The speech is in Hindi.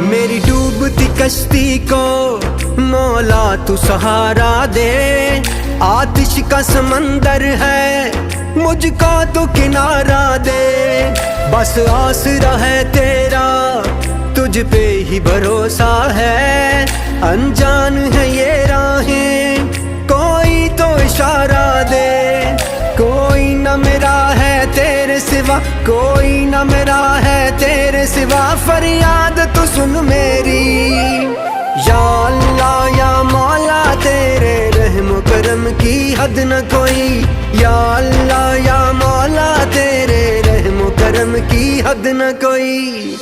मेरी डूबती कश्ती को मौला तू सहारा दे। आतिश का समंदर है मुझको तो किनारा दे। बस आसरा है तेरा तुझ पे ही भरोसा है। अनजान है ये राहें कोई तो इशारा दे। कोई न मेरा है तेरे सिवा, कोई न मेरा है तेरे सिवा। फरियाद तू सुन मेरी या अल्लाह या मौला, तेरे रहम करम की हद न कोई। या अल्लाह या मौला, तेरे रहम करम की हद न कोई।